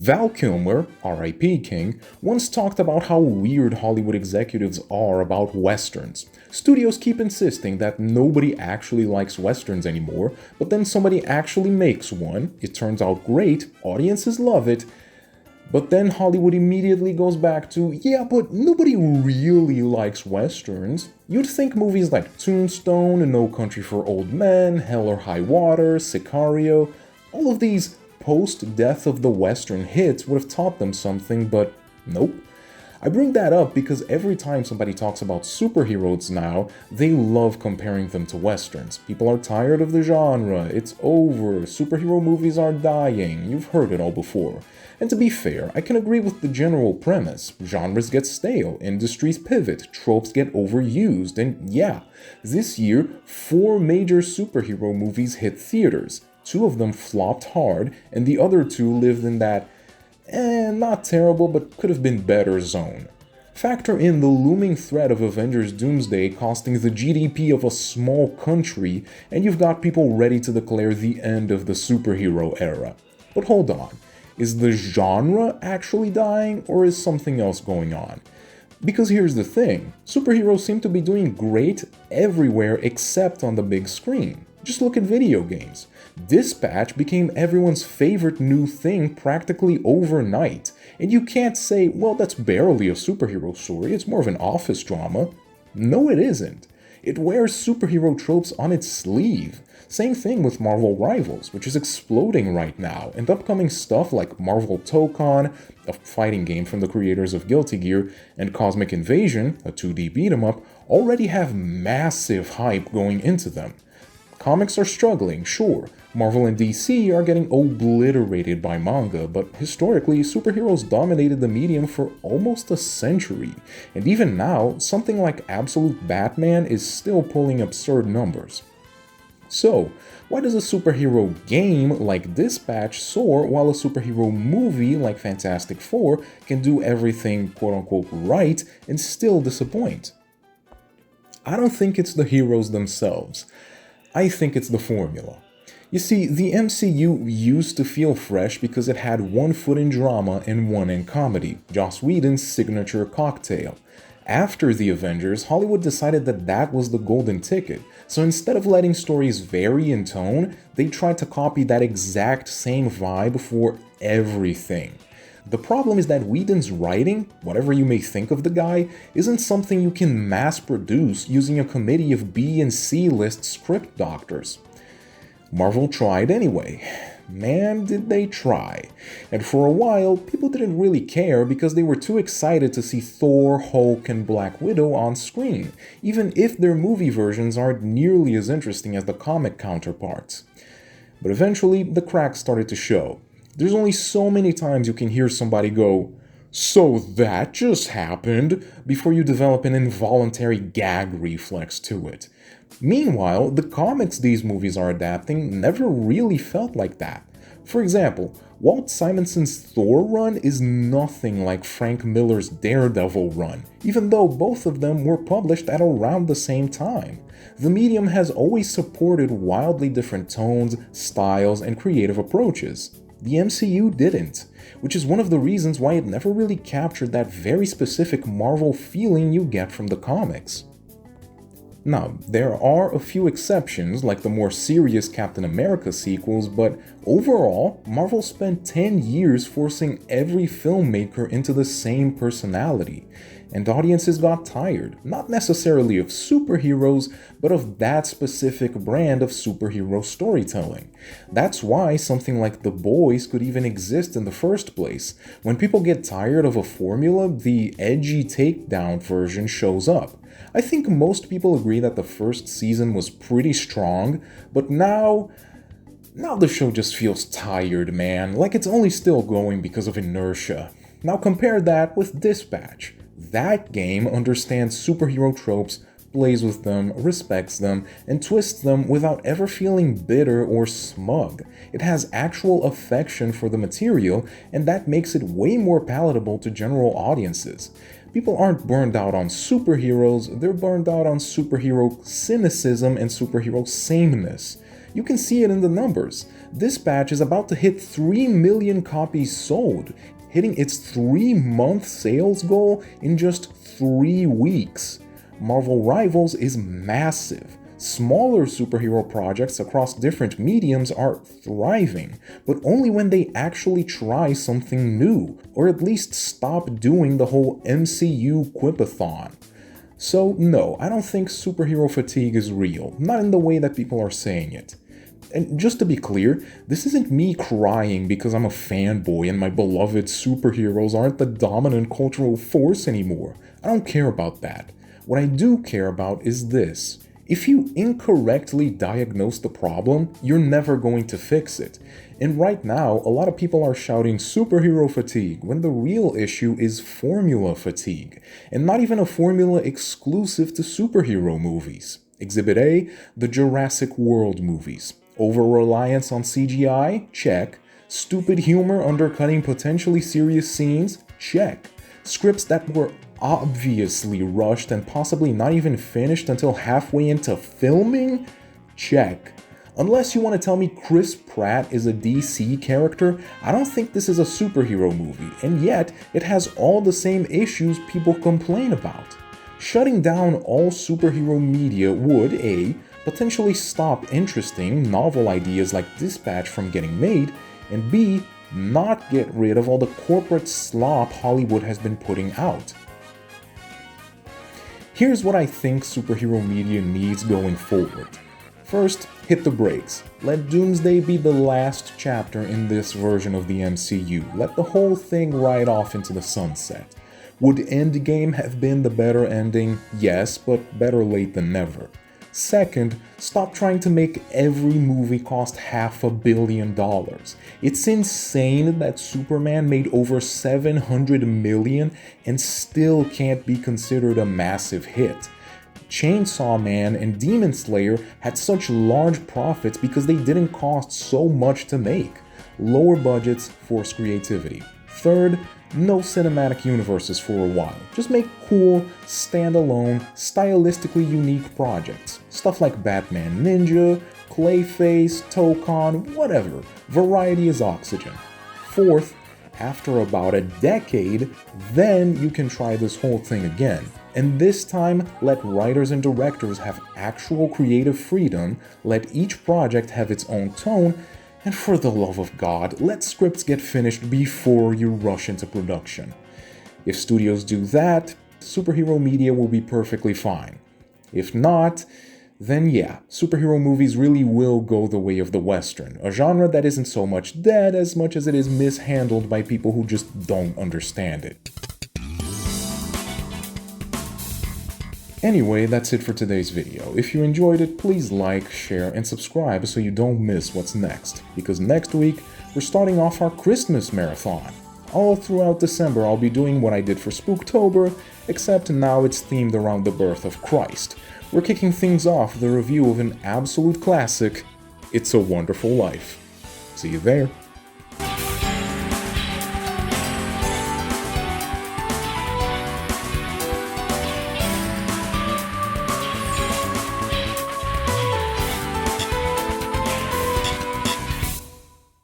Val Kilmer, R.I.P. King, once talked about how weird Hollywood executives are about westerns. Studios keep insisting that nobody actually likes westerns anymore, but then somebody actually makes one, it turns out great, audiences love it, but then Hollywood immediately goes back to, yeah, but nobody really likes westerns. You'd think movies like Tombstone, No Country for Old Men, Hell or High Water, Sicario, all of these post-death of the western hits would have taught them something, but nope. I bring that up because every time somebody talks about superheroes now, they love comparing them to westerns. People are tired of the genre, it's over, superhero movies are dying, you've heard it all before. And to be fair, I can agree with the general premise. Genres get stale, industries pivot, tropes get overused, and yeah, this year, 4 major superhero movies hit theaters. 2 of them flopped hard, and the other 2 lived in that not terrible but could have been better zone. Factor in the looming threat of Avengers Doomsday costing the GDP of a small country, and you've got people ready to declare the end of the superhero era. But hold on, is the genre actually dying, or is something else going on? Because here's the thing, superheroes seem to be doing great everywhere except on the big screen. Just look at video games. Dispatch became everyone's favorite new thing practically overnight, and you can't say, well, that's barely a superhero story, it's more of an office drama. No, it isn't. It wears superhero tropes on its sleeve. Same thing with Marvel Rivals, which is exploding right now, and upcoming stuff like Marvel Tokon, a fighting game from the creators of Guilty Gear, and Cosmic Invasion, a 2D beat-em-up, already have massive hype going into them. Comics are struggling, sure. Marvel and DC are getting obliterated by manga, but historically, superheroes dominated the medium for almost a century. And even now, something like Absolute Batman is still pulling absurd numbers. So, why does a superhero game like Dispatch soar while a superhero movie like Fantastic Four can do everything quote-unquote right and still disappoint? I don't think it's the heroes themselves. I think it's the formula. You see, the MCU used to feel fresh because it had one foot in drama and one in comedy, Joss Whedon's signature cocktail. After the Avengers, Hollywood decided that that was the golden ticket, so instead of letting stories vary in tone, they tried to copy that exact same vibe for everything. The problem is that Whedon's writing, whatever you may think of the guy, isn't something you can mass-produce using a committee of B and C-list script doctors. Marvel tried anyway. Man, did they try. And for a while, people didn't really care because they were too excited to see Thor, Hulk, and Black Widow on screen, even if their movie versions aren't nearly as interesting as the comic counterparts. But eventually, the cracks started to show. There's only so many times you can hear somebody go, "So that just happened," before you develop an involuntary gag reflex to it. Meanwhile, the comics these movies are adapting never really felt like that. For example, Walt Simonson's Thor run is nothing like Frank Miller's Daredevil run, even though both of them were published at around the same time. The medium has always supported wildly different tones, styles, and creative approaches. The MCU didn't, which is one of the reasons why it never really captured that very specific Marvel feeling you get from the comics. Now, there are a few exceptions, like the more serious Captain America sequels, but overall, Marvel spent 10 years forcing every filmmaker into the same personality, and audiences got tired, not necessarily of superheroes, but of that specific brand of superhero storytelling. That's why something like The Boys could even exist in the first place. When people get tired of a formula, the edgy takedown version shows up. I think most people agree that the first season was pretty strong, but now the show just feels tired, man, like it's only still going because of inertia. Now compare that with Dispatch. That game understands superhero tropes, plays with them, respects them, and twists them without ever feeling bitter or smug. It has actual affection for the material, and that makes it way more palatable to general audiences. People aren't burned out on superheroes, they're burned out on superhero cynicism and superhero sameness. You can see it in the numbers. Dispatch is about to hit 3 million copies sold, hitting its 3-month sales goal in just 3 weeks. Marvel Rivals is massive. Smaller superhero projects across different mediums are thriving, but only when they actually try something new, or at least stop doing the whole MCU quipathon. So no, I don't think superhero fatigue is real, not in the way that people are saying it. And just to be clear, this isn't me crying because I'm a fanboy and my beloved superheroes aren't the dominant cultural force anymore. I don't care about that. What I do care about is this. If you incorrectly diagnose the problem, you're never going to fix it. And right now, a lot of people are shouting superhero fatigue when the real issue is formula fatigue, and not even a formula exclusive to superhero movies. Exhibit A, the Jurassic World movies. Over-reliance on CGI? Check. Stupid humor undercutting potentially serious scenes? Check. Scripts that were obviously rushed and possibly not even finished until halfway into filming? Check. Unless you want to tell me Chris Pratt is a DC character, I don't think this is a superhero movie, and yet it has all the same issues people complain about. Shutting down all superhero media would A, potentially stop interesting, novel ideas like Dispatch from getting made, and B, not get rid of all the corporate slop Hollywood has been putting out. Here's what I think superhero media needs going forward. First, hit the brakes. Let Doomsday be the last chapter in this version of the MCU. Let the whole thing ride off into the sunset. Would Endgame have been the better ending? Yes, but better late than never. Second, stop trying to make every movie cost $500 million. It's insane that Superman made over $700 million and still can't be considered a massive hit. Chainsaw Man and Demon Slayer had such large profits because they didn't cost so much to make. Lower budgets force creativity. Third, no cinematic universes for a while. Just make cool, standalone, stylistically unique projects. Stuff like Batman Ninja, Clayface, Tokon, whatever. Variety is oxygen. Fourth, after about a decade, then you can try this whole thing again. And this time, let writers and directors have actual creative freedom, let each project have its own tone, and for the love of God, let scripts get finished before you rush into production. If studios do that, superhero media will be perfectly fine. If not, then yeah, superhero movies really will go the way of the Western, a genre that isn't so much dead as much as it is mishandled by people who just don't understand it. Anyway, that's it for today's video. If you enjoyed it, please like, share, and subscribe so you don't miss what's next, because next week, we're starting off our Christmas marathon. All throughout December, I'll be doing what I did for Spooktober, except now it's themed around the birth of Christ. We're kicking things off with a review of an absolute classic, It's a Wonderful Life. See you there.